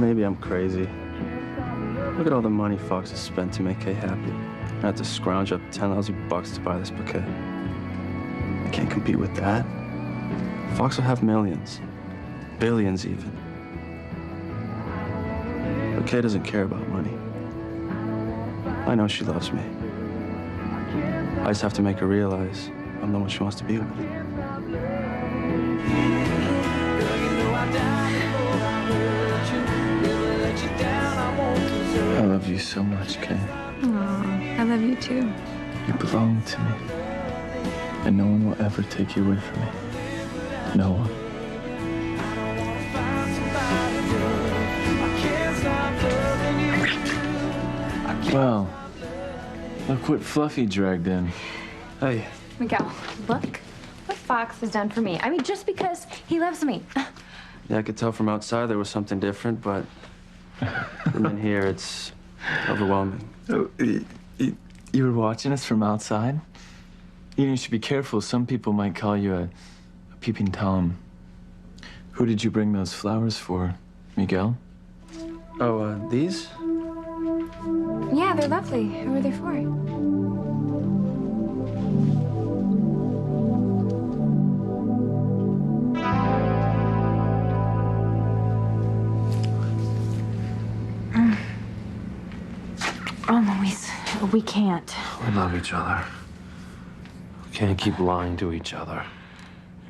Maybe I'm crazy. Look at all the money Fox has spent to make Kay happy. I had to scrounge up 10 lousy bucks to buy this bouquet. I can't compete with that. Fox will have millions. Billions, even. But Kay doesn't care about money. I know she loves me. I just have to make her realize I'm the one she wants to be with. I love you so much, Kay. Aw, I love you too. You belong to me. And no one will ever take you away from me. No one. Well, look what Fluffy dragged in. Hey. Miguel, look what Fox has done for me. I mean, just because he loves me. Yeah, I could tell from outside there was something different, but and then here it's overwhelming. Oh, you were watching us from outside? You should be careful. Some people might call you a peeping Tom. Who did you bring those flowers for, Miguel? Oh, these? Yeah, they're lovely. Who are they for? Oh, Luis, we can't. We love each other. We can't keep lying to each other.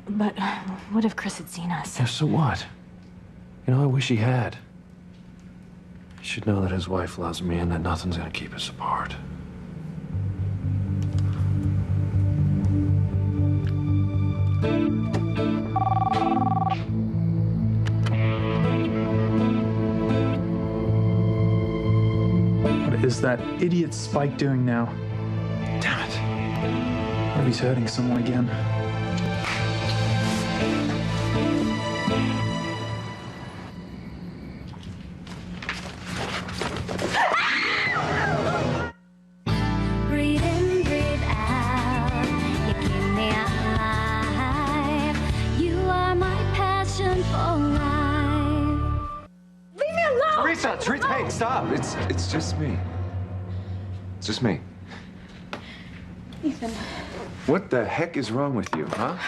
But what if Chris had seen us? Yeah, so what? You know, I wish he had. He should know that his wife loves me and that nothing's gonna keep us apart. What is that idiot Spike doing now? Damn it. What if he's hurting someone again? Breathe in, breathe out. You keep me alive. You are my passion for life. Leave me alone! Teresa, hey, stop. It's just me. It's just me. Ethan. What the heck is wrong with you, huh?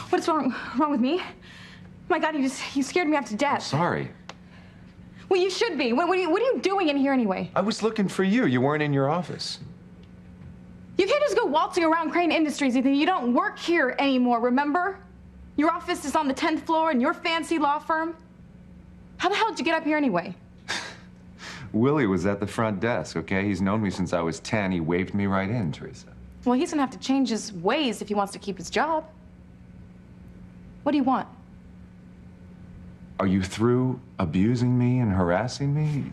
What's wrong with me? My God, you scared me half to death. Sorry. Well, you should be. What are you doing in here anyway? I was looking for you. You weren't in your office. You can't just go waltzing around Crane Industries, Ethan. You don't work here anymore, remember? Your office is on the 10th floor in your fancy law firm. How the hell did you get up here anyway? Willie was at the front desk, okay? He's known me since I was 10. He waved me right in, Teresa. Well, he's gonna have to change his ways if he wants to keep his job. What do you want? Are you through abusing me and harassing me?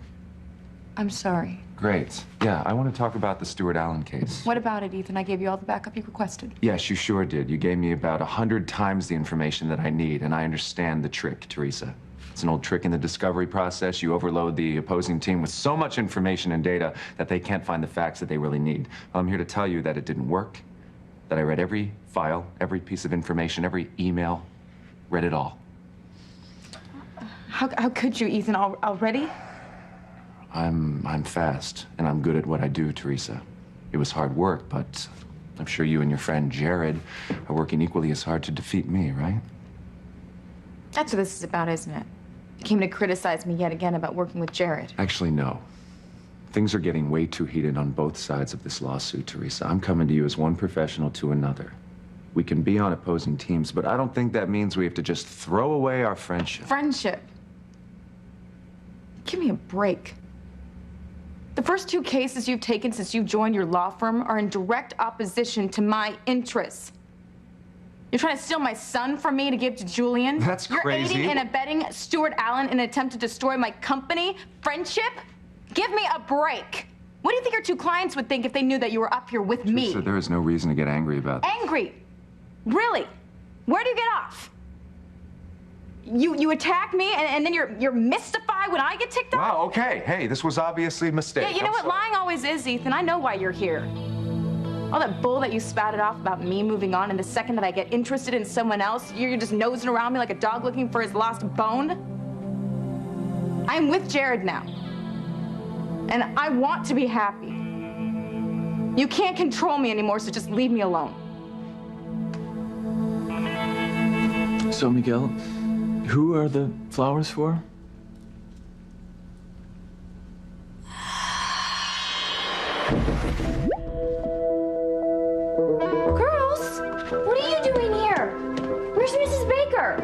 I'm sorry. Great. Yeah, I want to talk about the Stuart Allen case. What about it, Ethan? I gave you all the backup you requested. Yes, you sure did. You gave me about 100 times the information that I need, and I understand the trick, Teresa. It's an old trick in the discovery process. You overload the opposing team with so much information and data that they can't find the facts that they really need. Well, I'm here to tell you that it didn't work, that I read every file, every piece of information, every email, read it all. How could you, Ethan, already? I'm fast, and I'm good at what I do, Teresa. It was hard work, but I'm sure you and your friend Jared are working equally as hard to defeat me, right? That's what this is about, isn't it? You came to criticize me yet again about working with Jared. Actually, no. Things are getting way too heated on both sides of this lawsuit, Teresa. I'm coming to you as one professional to another. We can be on opposing teams, but I don't think that means we have to just throw away our friendship. Friendship? Give me a break. The first two cases you've taken since you joined your law firm are in direct opposition to my interests. You're trying to steal my son from me to give to Julian? That's crazy. You're aiding and abetting Stuart Allen in an attempt to destroy my company? Friendship? Give me a break. What do you think your two clients would think if they knew that you were up here with me? Teresa, there is no reason to get angry about that. Angry? Really? Where do you get off? You attack me and then you're mystified when I get ticked off? Wow, okay. Hey, this was obviously a mistake. Yeah, you know what? Lying always is, Ethan. I know why you're here. All that bull that you spouted off about me moving on, and the second that I get interested in someone else, you're just nosing around me like a dog looking for his lost bone. I'm with Jared now. And I want to be happy. You can't control me anymore, so just leave me alone. So, Miguel, who are the flowers for? Girls, what are you doing here? Where's Mrs. Baker?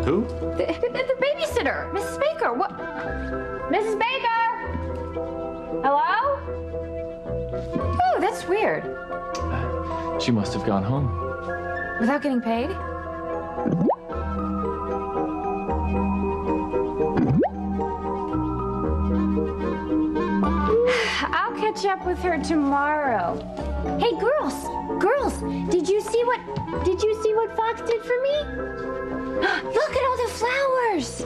Who? The babysitter, Mrs. Baker. What? Mrs. Baker? Hello? Oh, that's weird. She must have gone home. Without getting paid? I'll catch up with her tomorrow. Hey, girls, did you see what Fox did for me? Look at all the flowers.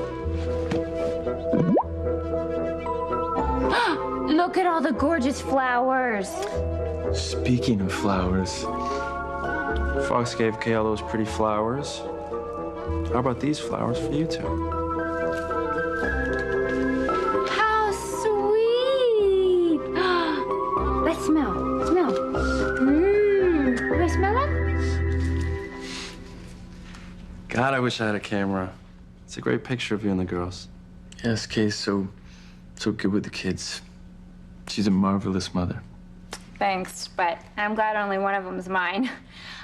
Look at all the gorgeous flowers. Speaking of flowers, Fox gave Kay all those pretty flowers. How about these flowers for you two? How sweet. Let's smell. You guys smell it? God, I wish I had a camera. It's a great picture of you and the girls. yes, Kay's so good with the kids. She's a marvelous mother. Thanks, but I'm glad only one of them's mine.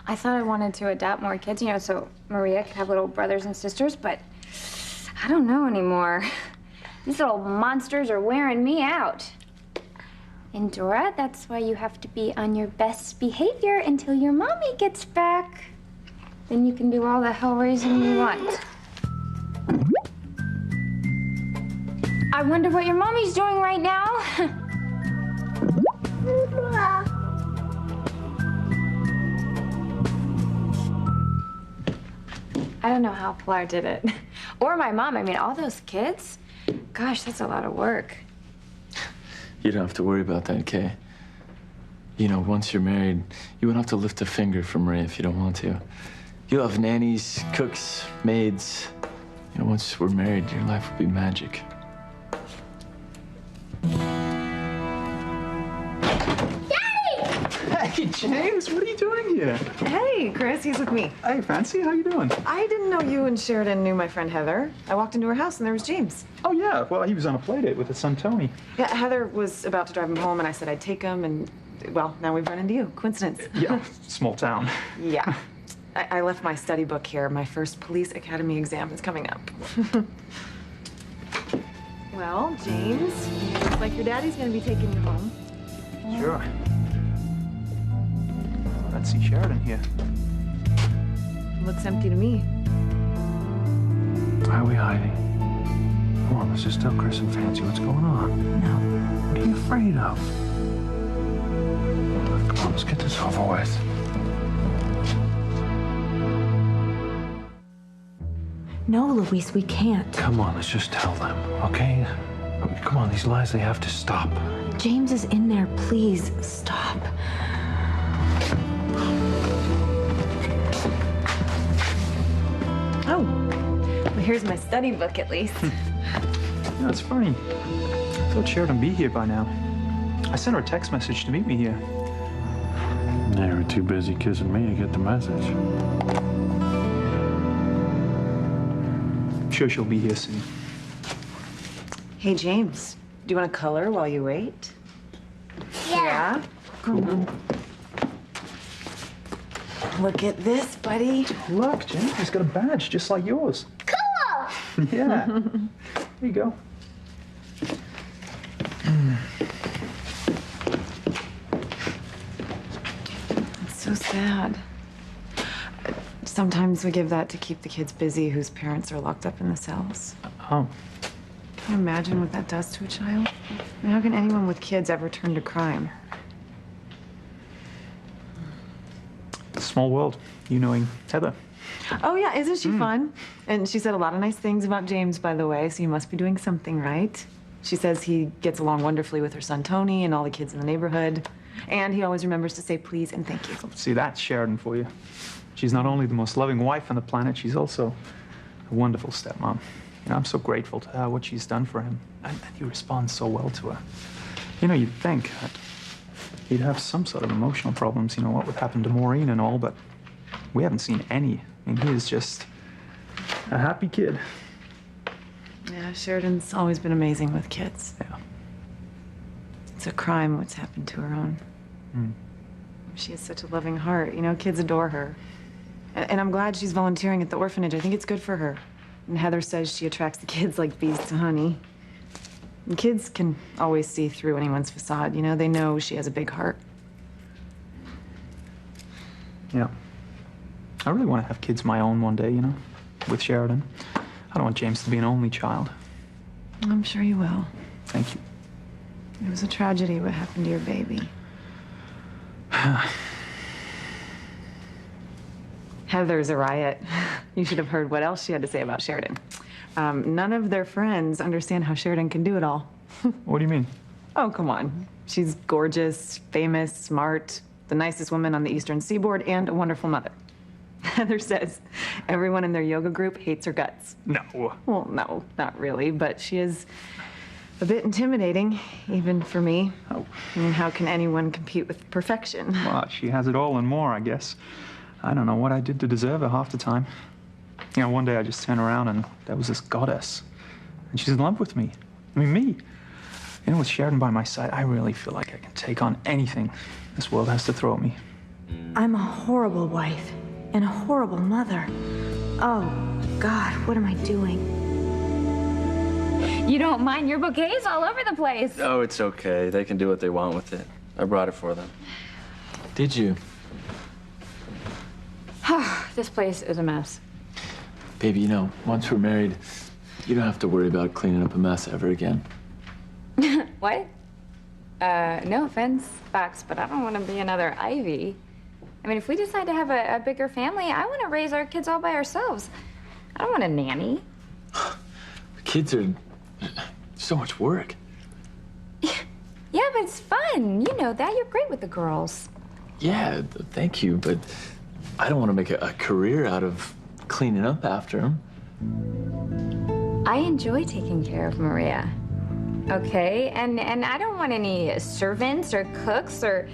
I thought I wanted to adopt more kids, so Maria could have little brothers and sisters, but I don't know anymore. These little monsters are wearing me out. And Dora, that's why you have to be on your best behavior until your mommy gets back. Then you can do all the hell raising you want. I wonder what your mommy's doing right now. I don't know how Pilar did it. Or my mom. I mean, all those kids. Gosh, that's a lot of work. You don't have to worry about that, Kay. Once you're married, you won't have to lift a finger for Maria if you don't want to. You'll have nannies, cooks, maids. Once we're married, your life will be magic. Hey, James, what are you doing here? Hey, Chris, he's with me. Hey, Fancy, how you doing? I didn't know you and Sheridan knew my friend Heather. I walked into her house and there was James. Oh, yeah. Well, he was on a play date with his son, Tony. Yeah, Heather was about to drive him home and I said I'd take him and, well, now we've run into you. Coincidence. Yeah, small town. Yeah. I left my study book here. My first police academy exam is coming up. Well, James, looks like your daddy's gonna be taking you home. Sure. Let's see Sheridan here. Looks empty to me. Why are we hiding? Come on, let's just tell Chris and Fancy what's going on. No. What are you afraid of? Come on, let's get this over with. No, Luis, we can't. Come on, let's just tell them, okay? Come on, these lies, they have to stop. James is in there. Please, stop. Oh, well, here's my study book at least. It's funny. I thought Sheridan would be here by now. I sent her a text message to meet me here. They were too busy kissing me to get the message. I'm sure she'll be here soon. Hey, James, do you want to color while you wait? Yeah. Cool. Look at this, buddy. Look, James, he's got a badge just like yours. Cool. Yeah. There you go. It's so sad. Sometimes we give that to keep the kids busy whose parents are locked up in the cells. Oh. Can you imagine what that does to a child? I mean, how can anyone with kids ever turn to crime? Small world. You knowing Heather. Oh, yeah, isn't she fun? And she said a lot of nice things about James, by the way, so you must be doing something right. She says he gets along wonderfully with her son, Tony, and all the kids in the neighborhood. And he always remembers to say please and thank you. See, that's Sheridan for you. She's not only the most loving wife on the planet, she's also a wonderful stepmom. You know, I'm so grateful to her, what she's done for him. And he responds so well to her. You know, you'd think that he'd have some sort of emotional problems, you know, what would happen to Maureen and all, but we haven't seen any. I mean, he is just a happy kid. Yeah, Sheridan's always been amazing with kids. Yeah. It's a crime what's happened to her own. She has such a loving heart. You know, kids adore her. And I'm glad she's volunteering at the orphanage. I think it's good for her. And Heather says she attracts the kids like bees to honey. And kids can always see through anyone's facade. You know, they know she has a big heart. Yeah. I really want to have kids of my own one day, you know, with Sheridan. I don't want James to be an only child. I'm sure you will. Thank you. It was a tragedy what happened to your baby. Heather's a riot. You should have heard what else she had to say about Sheridan. None of their friends understand how Sheridan can do it all. What do you mean? Oh, come on. She's gorgeous, famous, smart, the nicest woman on the Eastern Seaboard, and a wonderful mother. Heather says everyone in their yoga group hates her guts. No. Well, no, not really, but she is a bit intimidating, even for me. Oh. I mean, how can anyone compete with perfection? Well, she has it all and more, I guess. I don't know what I did to deserve her half the time. You know, one day I just turned around and there was this goddess. And she's in love with me. I mean, me. You know, with Sheridan by my side, I really feel like I can take on anything this world has to throw at me. I'm a horrible wife and a horrible mother. Oh, God, what am I doing? You don't mind your bouquets all over the place. Oh, it's okay. They can do what they want with it. I brought it for them. Did you? This place is a mess. Baby, you know, once we're married, you don't have to worry about cleaning up a mess ever again. What? No offense, Fox, but I don't want to be another Ivy. I mean, if we decide to have a bigger family, I want to raise our kids all by ourselves. I don't want a nanny. Kids are so much work. Yeah, but it's fun. You know that. You're great with the girls. Yeah, thank you, but I don't want to make a career out of cleaning up after them. I enjoy taking care of Maria. Okay, and I don't want any servants or cooks or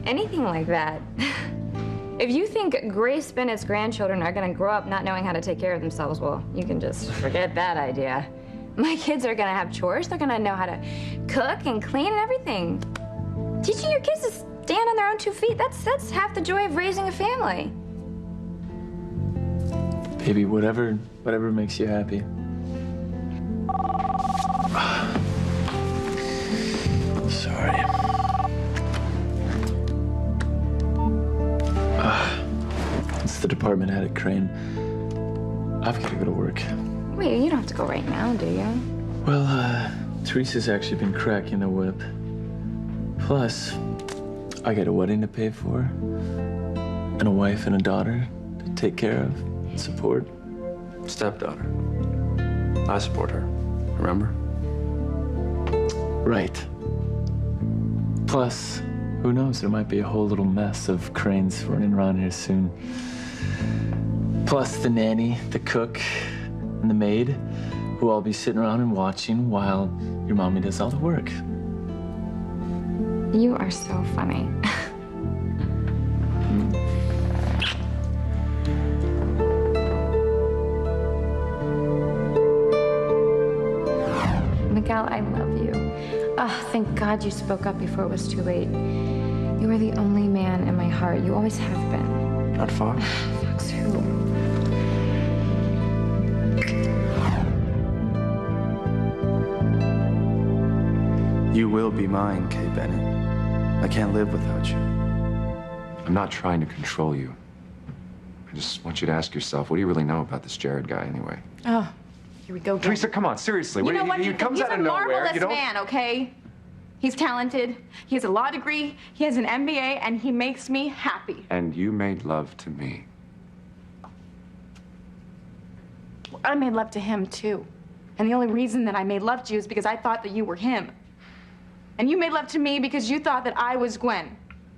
anything like that. If you think Grace Bennett's grandchildren are gonna grow up not knowing how to take care of themselves, well, you can just forget that idea. My kids are gonna have chores. They're gonna know how to cook and clean and everything. Teaching your kids to stand on their own 2 feet, that's half the joy of raising a family. Baby, whatever makes you happy. Sorry. It's the department head at Crane. I've got to go to work. Wait, you don't have to go right now, do you? Well, Teresa's actually been cracking the whip. Plus, I got a wedding to pay for, and a wife and a daughter to take care of and support. Stepdaughter. I support her. Remember? Right. Plus, who knows, there might be a whole little mess of Cranes running around here soon. Plus the nanny, the cook, and the maid, who I'll be sitting around and watching while your mommy does all the work. You are so funny. Miguel, I love you. Oh, thank God you spoke up before it was too late. You are the only man in my heart. You always have been. Not Fox. Fox who? You will be mine, Kay Bennett. I can't live without you. I'm not trying to control you. I just want you to ask yourself, what do you really know about this Jared guy anyway? Oh, here we go again. Teresa, come on, seriously. You know what? He comes out of He's a nowhere. marvelous You don't... man, okay? He's talented. He has a law degree. He has an MBA, and he makes me happy. And you made love to me. I made love to him, too. And the only reason that I made love to you is because I thought that you were him. And you made love to me because you thought that I was Gwen.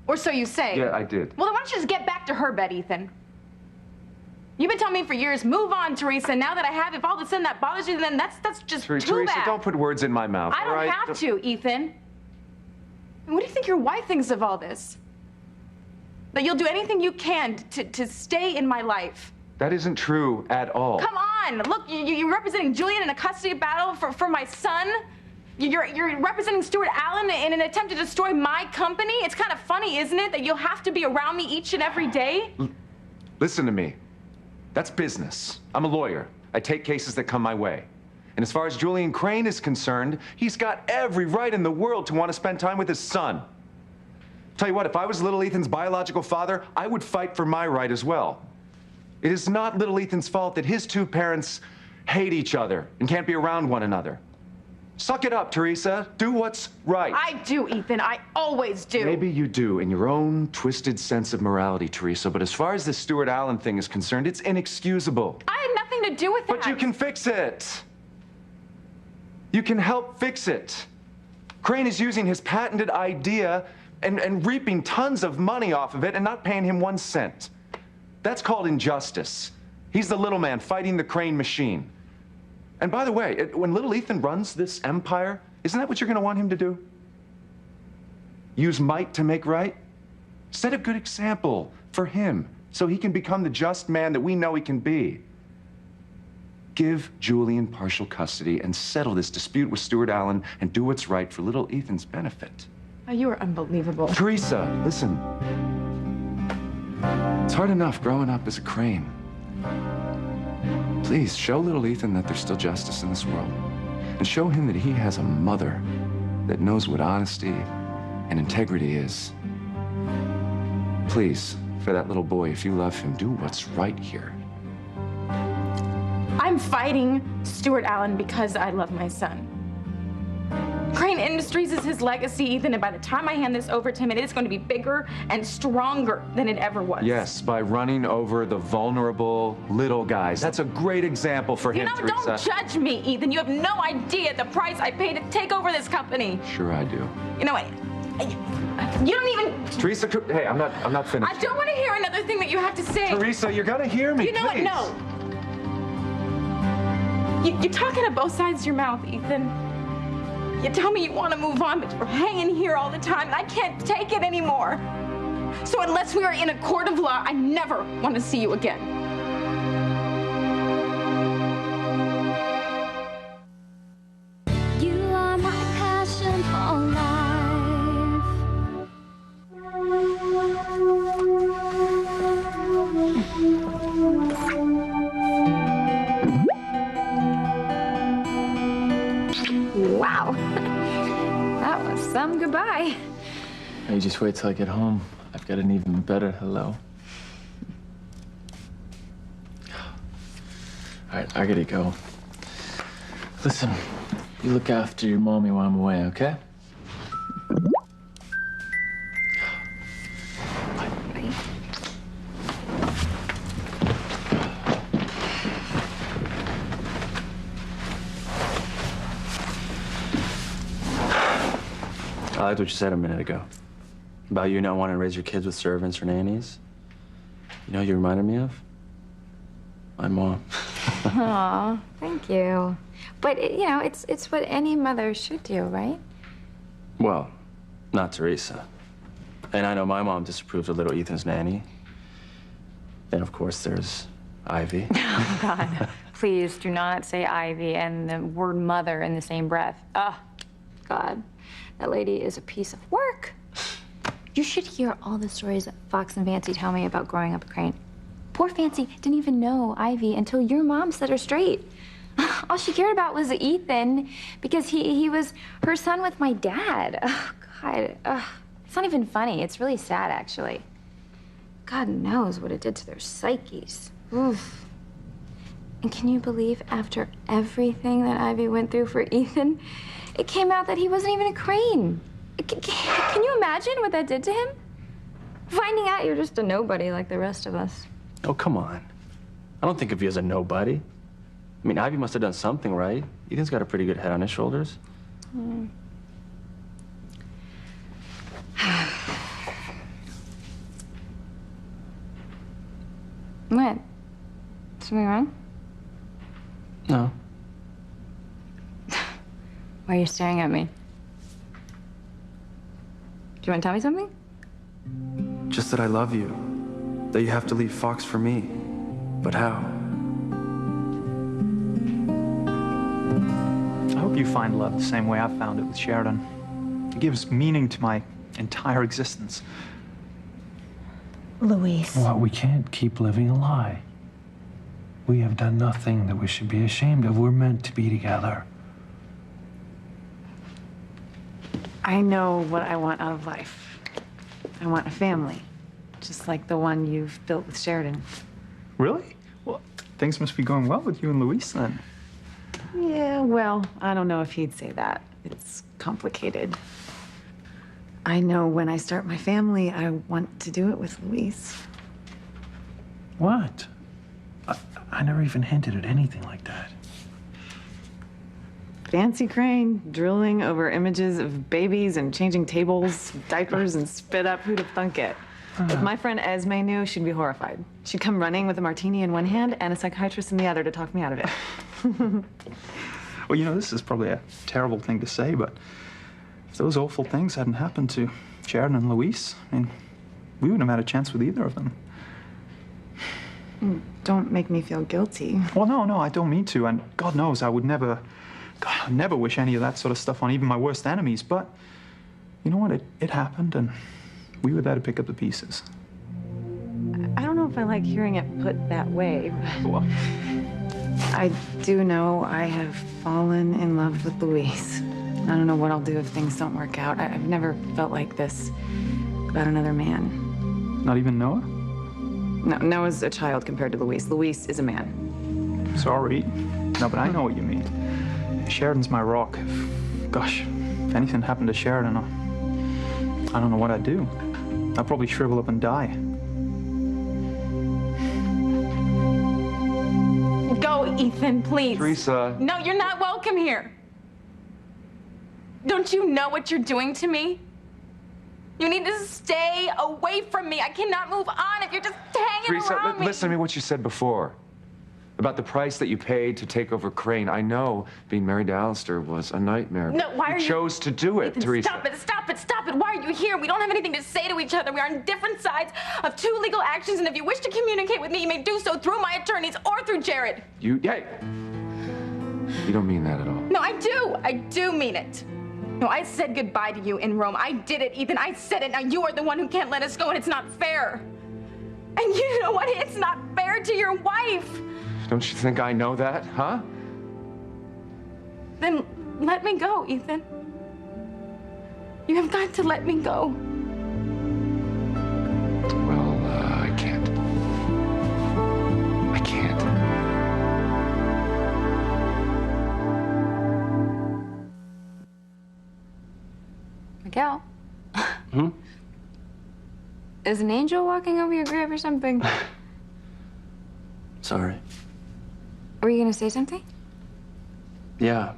Or so you say. Yeah, I did. Well, then why don't you just get back to her bed, Ethan? You've been telling me for years, move on, Teresa. Now that I have, if all of a sudden that bothers you, then that's just too Teresa, bad. don't put words in my mouth. I don't have to, Ethan. And what do you think your wife thinks of all this? That you'll do anything you can to stay in my life. That isn't true at all. Come on, look, you're representing Julian in a custody battle for my son. You're representing Stuart Allen in an attempt to destroy my company. It's kind of funny, isn't it, that you'll have to be around me each and every day? Listen to me. That's business. I'm a lawyer. I take cases that come my way. And as far as Julian Crane is concerned, he's got every right in the world to want to spend time with his son. Tell you what, if I was little Ethan's biological father, I would fight for my right as well. It is not little Ethan's fault that his two parents hate each other and can't be around one another. Suck it up, Teresa. Do what's right. I do, Ethan. I always do. Maybe you do in your own twisted sense of morality, Teresa, but as far as this Stuart Allen thing is concerned, it's inexcusable. I had nothing to do with that. But you can fix it. You can help fix it. Crane is using his patented idea and reaping tons of money off of it and not paying him 1 cent. That's called injustice. He's the little man fighting the Crane machine. And by the way, when little Ethan runs this empire, isn't that what you're going to want him to do? Use might to make right? Set a good example for him so he can become the just man that we know he can be. Give Julian partial custody and settle this dispute with Stuart Allen and do what's right for little Ethan's benefit. Oh, you are unbelievable. Teresa, listen. It's hard enough growing up as a Crane. Please, show little Ethan that there's still justice in this world. And show him that he has a mother that knows what honesty and integrity is. Please, for that little boy, if you love him, do what's right here. I'm fighting Stuart Allen because I love my son. Crane Industries is his legacy, Ethan, and by the time I hand this over to him, it is going to be bigger and stronger than it ever was. Yes, by running over the vulnerable little guys. That's a great example for him, Teresa. Don't judge me, Ethan. You have no idea the price I paid to take over this company. Sure I do. You know what? You don't even... Teresa, hey, I'm not finished. I don't want to hear another thing that you have to say. Teresa, you're gonna hear me, You know please. what? No. You're talking to both sides of your mouth, Ethan. You tell me you want to move on, but you're hanging here all the time, and I can't take it anymore. So unless we are in a court of law, I never want to see you again. You are my passion for life. Wow. That was some goodbye. Hey, just wait till I get home. I've got an even better hello. All right, I gotta go. Listen, you look after your mommy while I'm away, okay? I liked what you said a minute ago. About you not wanting to raise your kids with servants or nannies. You know who you reminded me of? My mom. Aw, thank you. But, you know, it's what any mother should do, right? Well, not Teresa. And I know my mom disapproved of little Ethan's nanny. Then, of course, there's Ivy. Oh, God. Please do not say Ivy and the word mother in the same breath. Oh, God. That lady is a piece of work. You should hear all the stories that Fox and Fancy tell me about growing up a Crane. Poor Fancy didn't even know Ivy until your mom set her straight. All she cared about was Ethan because he was her son with my dad. Oh, God. It's not even funny. It's really sad, actually. God knows what it did to their psyches. Oof. And can you believe after everything that Ivy went through for Ethan, it came out that he wasn't even a Crane. Can you imagine what that did to him? Finding out you're just a nobody like the rest of us. Oh, come on. I don't think of you as a nobody. I mean, Ivy must have done something right. Ethan's got a pretty good head on his shoulders. What? Something wrong? No. Why are you staring at me? Do you want to tell me something? Just that I love you. That you have to leave Fox for me. But how? I hope you find love the same way I found it with Sheridan. It gives meaning to my entire existence. Luis. Well, we can't keep living a lie. We have done nothing that we should be ashamed of. We're meant to be together. I know what I want out of life. I want a family, just like the one you've built with Sheridan. Really? Well, things must be going well with you and Luis then. Yeah, well, I don't know if he'd say that. It's complicated. I know when I start my family, I want to do it with Luis. What? I never even hinted at anything like that. Fancy Crane, drilling over images of babies and changing tables, diapers, and spit up. Who'd have thunk it? If my friend Esme knew, she'd be horrified. She'd come running with a martini in one hand and a psychiatrist in the other to talk me out of it. Well, you know, this is probably a terrible thing to say, but if those awful things hadn't happened to Sheridan and Luis, I mean, we wouldn't have had a chance with either of them. Don't make me feel guilty. Well, no, I don't mean to, and God knows I would never, I'd never wish any of that sort of stuff on even my worst enemies, but you know what, it happened, and we were there to pick up the pieces. I don't know if I like hearing it put that way. Well, I do know I have fallen in love with Luis. I don't know what I'll do if things don't work out. I've never felt like this about another man. not even Noah? No, Noah's a child compared to Luis. Luis is a man. Sorry. No, but I know what you mean. Sheridan's my rock. Gosh, if anything happened to Sheridan, I don't know what I'd do. I'd probably shrivel up and die. Go, Ethan, please. Teresa. No, you're not welcome here. Don't you know what you're doing to me? You need to stay away from me. I cannot move on if you're just hanging Teresa, around me. listen to me what you said before. About the price that you paid to take over Crane. I know being married to Alistair was a nightmare. No, why are you... chose to do it, Ethan, Teresa. stop it. Why are you here? We don't have anything to say to each other. We are on different sides of two legal actions, and if you wish to communicate with me, you may do so through my attorneys or through Jared. Hey! You don't mean that at all. No, I do. I do mean it. No, I said goodbye to you in Rome. I did it, Ethan. I said it. Now you are the one who can't let us go, and it's not fair. And you know what? It's not fair to your wife. Don't you think I know that, huh? Then let me go, Ethan. You have got to let me go. Well, I can't. I can't. Miguel. Hmm? Is an angel walking over your grave or something? Sorry. Were you gonna say something? Yeah.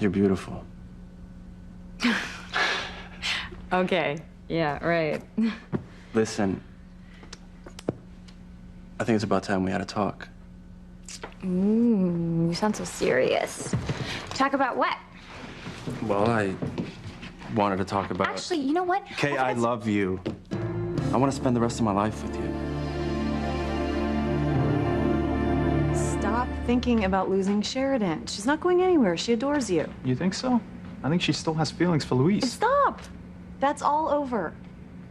You're beautiful. Okay. Yeah, right. Listen, I think it's about time we had a talk. You sound so serious. Talk about what? Well, I wanted to talk about... Actually, you know what? Kay, I love you. I want to spend the rest of my life with you. Stop thinking about losing Sheridan. She's not going anywhere. She adores you. You think so? I think she still has feelings for Luis. Stop! That's all over.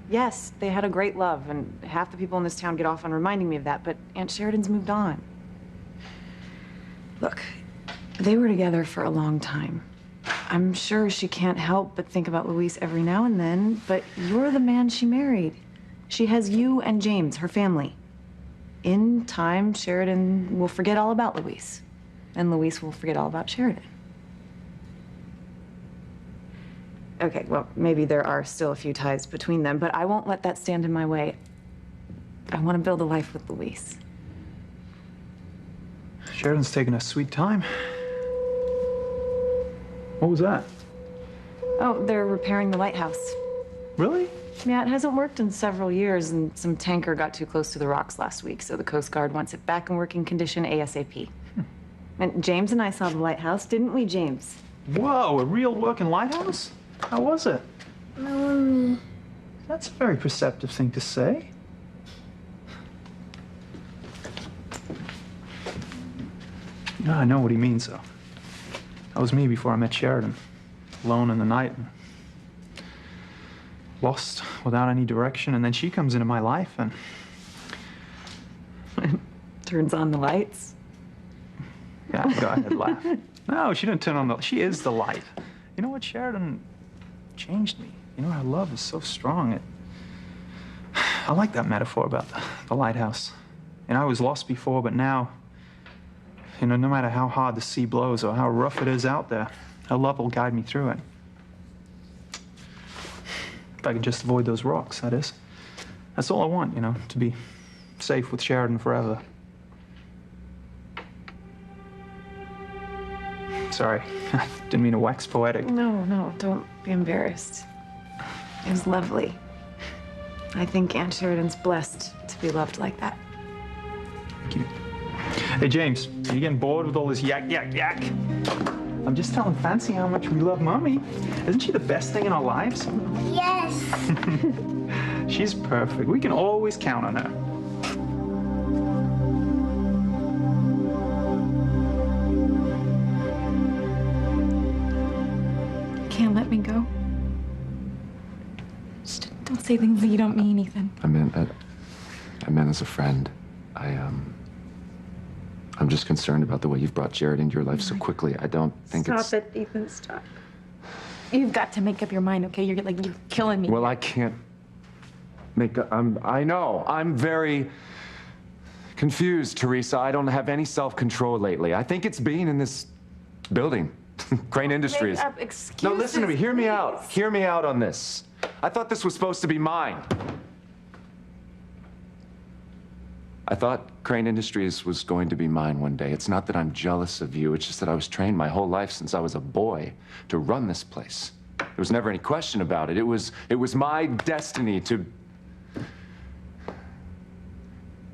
Yes, they had a great love, and half the people in this town get off on reminding me of that, but Aunt Sheridan's moved on. Look, they were together for a long time. I'm sure she can't help but think about Luis every now and then, but you're the man she married. She has you and James, her family. In time, Sheridan will forget all about Luis, and Luis will forget all about Sheridan. Okay, well, maybe there are still a few ties between them, but I won't let that stand in my way. I want to build a life with Luis. Sheridan's taking a sweet time. What was that? Oh, they're repairing the lighthouse. Really? Yeah, it hasn't worked in several years, and some tanker got too close to the rocks last week, so the Coast Guard wants it back in working condition ASAP. And James and I saw the lighthouse, didn't we, James? Whoa, a real working lighthouse? How was it? Mommy. That's a very perceptive thing to say. No, I know what he means, though. That was me before I met Sheridan. Alone in the night. Lost, without any direction, and then she comes into my life and... Turns on the lights. Yeah, go ahead, laugh. No, she didn't turn on the... She is the light. You know what? Sheridan changed me. You know, her love is so strong. I like that metaphor about the lighthouse. And I was lost before, but now, you know, no matter how hard the sea blows or how rough it is out there, her love will guide me through it. If I can just avoid those rocks, that is. That's all I want, you know, to be safe with Sheridan forever. Sorry, I didn't mean to wax poetic. No, don't be embarrassed. It was lovely. I think Aunt Sheridan's blessed to be loved like that. Thank you. Hey, James, are you getting bored with all this yak, yak, yak? I'm just telling Fancy how much we love Mommy. Isn't she the best thing in our lives? Yes. She's perfect. We can always count on her. Can't let me go. Just don't say things that you don't mean, Ethan. I meant as a friend. I'm just concerned about the way you've brought Jared into your life so quickly. I don't think it's... Stop it, Ethan, stop. You've got to make up your mind, okay? You're killing me. Well, I can't make up... I know. I'm very confused, Teresa. I don't have any self-control lately. I think it's being in this building. Crane Industries. Make up excuses, No, listen to me. Hear me out. please. Hear me out on this. I thought this was supposed to be mine. I thought Crane Industries was going to be mine one day. It's not that I'm jealous of you. It's just that I was trained my whole life since I was a boy to run this place. There was never any question about it. It was my destiny to...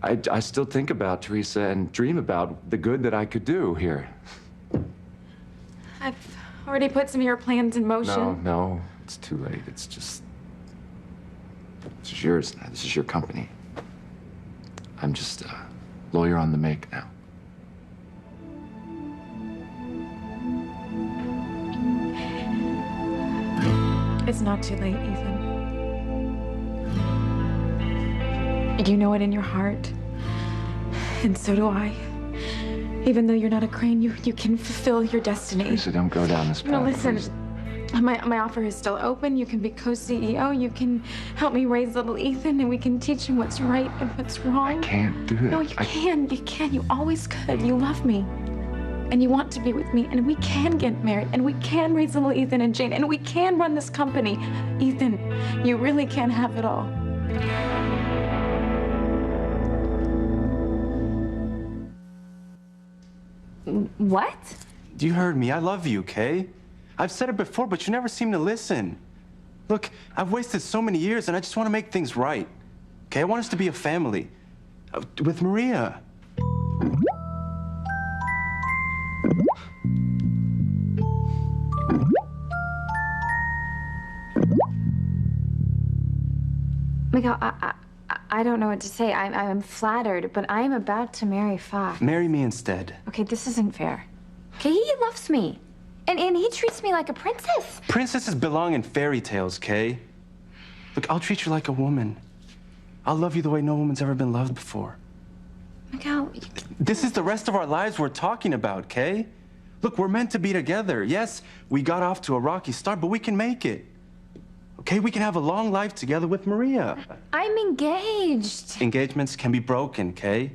I still think about Teresa and dream about the good that I could do here. I've already put some of your plans in motion. No, it's too late. It's just... This is yours now. This is your company. I'm just a lawyer on the make now. It's not too late, Ethan. You know it in your heart. And so do I. Even though you're not a Crane, you can fulfill your destiny. Teresa, don't go down this path. No, listen. please. My offer is still open. You can be co-CEO. You can help me raise little Ethan, and we can teach him what's right and what's wrong. I can't do it. No, you can. You can. You always could. You love me. And you want to be with me, and we can get married, and we can raise little Ethan and Jane, and we can run this company. Ethan, you really can have it all. What? You heard me. I love you, Kay. I've said it before, but you never seem to listen. Look, I've wasted so many years, and I just want to make things right. Okay, I want us to be a family. With Maria. Miguel, I don't know what to say. I'm flattered, but I am about to marry Fox. Marry me instead. Okay, this isn't fair. Okay, he loves me. And he treats me like a princess. Princesses belong in fairy tales, Kay. Look, I'll treat you like a woman. I'll love you the way no woman's ever been loved before. Miguel, This is the rest of our lives we're talking about, Kay. Look, we're meant to be together. Yes, we got off to a rocky start, but we can make it. Okay, we can have a long life together with Maria. I'm engaged. Engagements can be broken, Kay.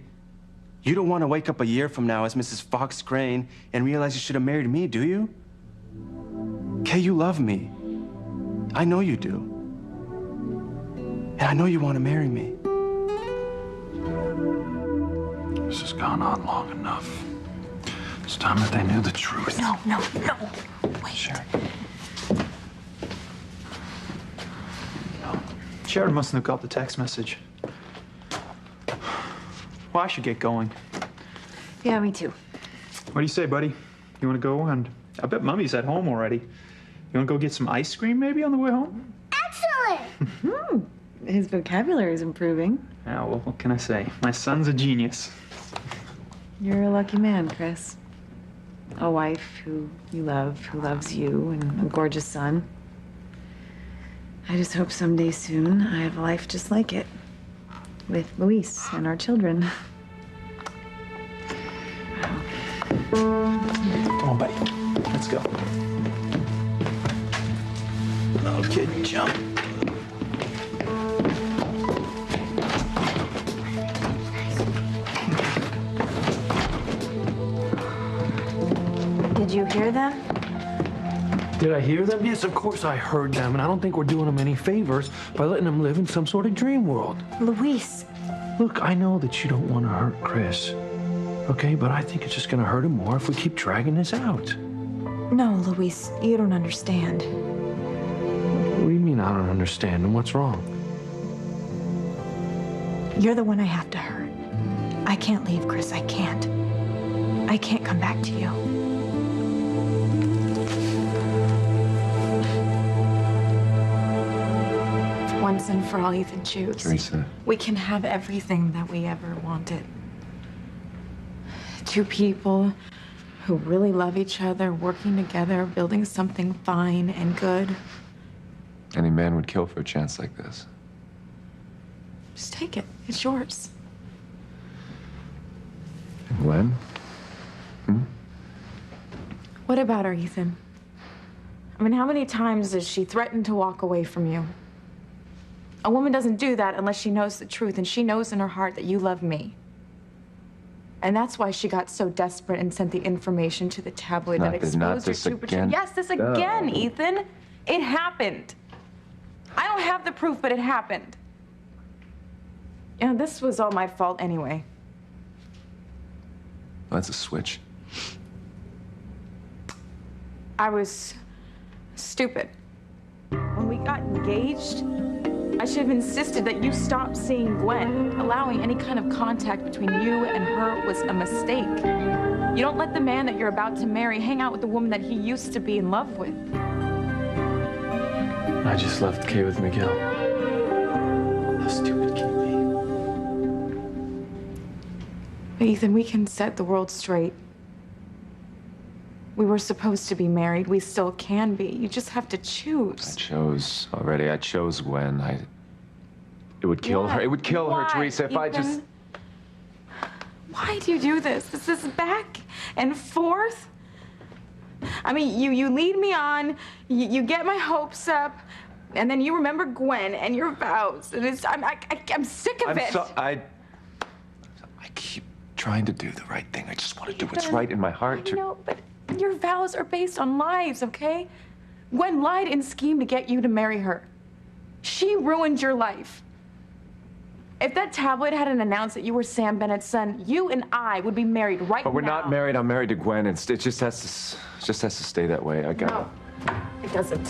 You don't want to wake up a year from now as Mrs. Fox Crane and realize you should have married me, do you? Kay, you love me. I know you do. And I know you want to marry me. This has gone on long enough. It's time that they knew the truth. No. Wait. Sure. Sharon mustn't have got the text message. Well, I should get going. Yeah, me too. What do you say, buddy? You want to go? And I bet Mummy's at home already. You want to go get some ice cream maybe on the way home? Excellent! His vocabulary is improving. Yeah, well, what can I say? My son's a genius. You're a lucky man, Chris. A wife who you love, who loves you, and a gorgeous son. I just hope someday soon I have a life just like it. With Luis and our children. Come on, buddy. Let's go. Okay, jump. Did you hear them? Did I hear them? Yes, of course I heard them, and I don't think we're doing them any favors by letting them live in some sort of dream world. Luis. Look, I know that you don't want to hurt Chris, okay? But I think it's just going to hurt him more if we keep dragging this out. No, Luis, you don't understand. What do you mean I don't understand, and what's wrong? You're the one I have to hurt. I can't leave, Chris. I can't. I can't come back to you. Once and for all, Ethan, choose. Teresa. We can have everything that we ever wanted. Two people who really love each other, working together, building something fine and good. Any man would kill for a chance like this. Just take it. It's yours. And Gwen? What about her, Ethan? I mean, how many times has she threatened to walk away from you? A woman doesn't do that unless she knows the truth, and she knows in her heart that you love me. And that's why she got so desperate and sent the information to the tabloid that exposed her super again. Yes, this again, Ethan. It happened. I don't have the proof, but it happened. You know, this was all my fault anyway. That's a switch. I was stupid. When we got engaged, I should have insisted that you stop seeing Gwen. Allowing any kind of contact between you and her was a mistake. You don't let the man that you're about to marry hang out with the woman that he used to be in love with. I just left Kay with Miguel. How stupid can you But Ethan, we can set the world straight. We were supposed to be married. We still can be. You just have to choose. I chose already. I chose Gwen. It would kill her. It would kill her, Teresa, if I just... Why do you do this? This is back and forth. I mean, you lead me on, you get my hopes up, and then you remember Gwen and your vows. And I'm sick of it. I keep trying to do the right thing. I just want to do what's right in my heart. I know, but your vows are based on lies, okay? Gwen lied and schemed to get you to marry her. She ruined your life. If that tabloid hadn't announced that you were Sam Bennett's son, you and I would be married right now. But we're not married. I'm married to Gwen. It just has to stay that way. I got it. No, it doesn't.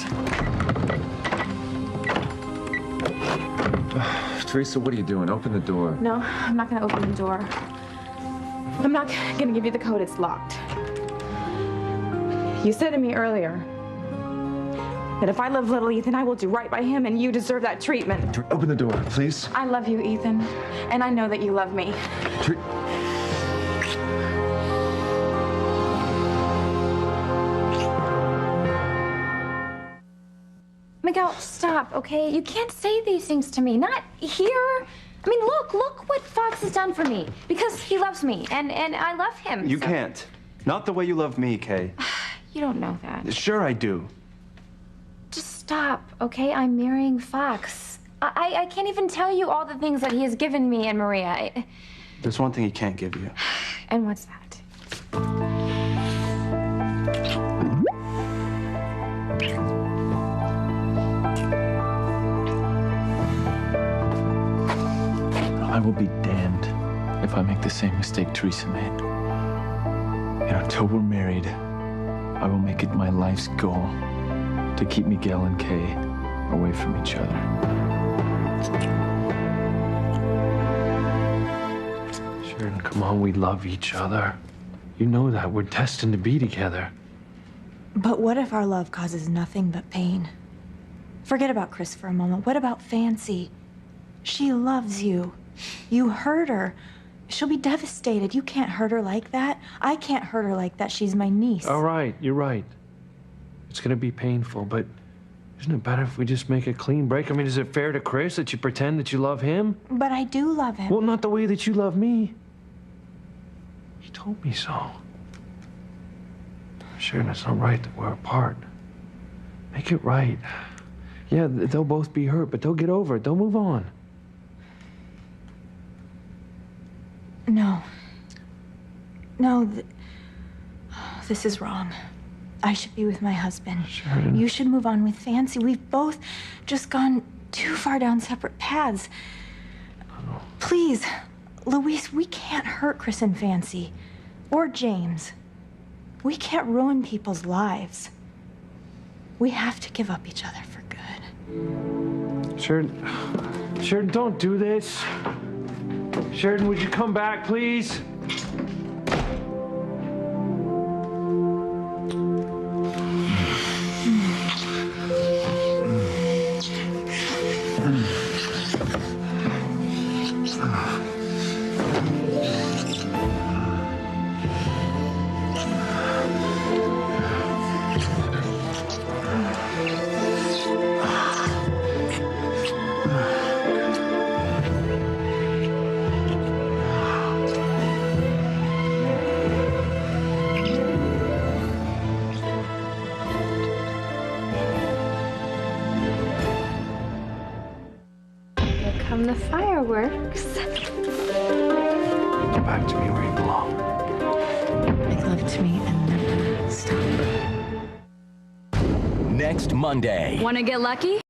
Teresa, what are you doing? Open the door. No, I'm not gonna open the door. I'm not gonna give you the code. It's locked. You said to me earlier that if I love little Ethan, I will do right by him, and you deserve that treatment. Open the door, please. I love you, Ethan, and I know that you love me. Miguel, stop, okay? You can't say these things to me. Not here. I mean, look what Fox has done for me. Because he loves me, and I love him. You can't. Not the way you love me, Kay. You don't know that. Sure I do. Just stop, okay? I'm marrying Fox. I can't even tell you all the things that he has given me and Maria. There's one thing he can't give you. And what's that? I will be damned if I make the same mistake Teresa made. And until we're married, I will make it my life's goal to keep Miguel and Kay away from each other. Come on, we love each other. You know that. We're destined to be together. But what if our love causes nothing but pain? Forget about Chris for a moment. What about Fancy? She loves you. You hurt her. She'll be devastated. You can't hurt her like that. I can't hurt her like that. She's my niece. All right, you're right. It's gonna be painful, but isn't it better if we just make a clean break? I mean, is it fair to Chris that you pretend that you love him? But I do love him. Well, not the way that you love me. He told me so. Sharon, it's not right that we're apart. Make it right. Yeah, they'll both be hurt, but they'll get over it. They'll move on. No. No, this is wrong. I should be with my husband. Sharon. You should move on with Fancy. We've both just gone too far down separate paths. Oh. Please, Luis, we can't hurt Chris and Fancy. Or James. We can't ruin people's lives. We have to give up each other for good. Sheridan, don't do this. Sheridan, would you come back, please? Come the fireworks. Get back to me where you belong. Make love to me and never stop. Next Monday. Want to get lucky?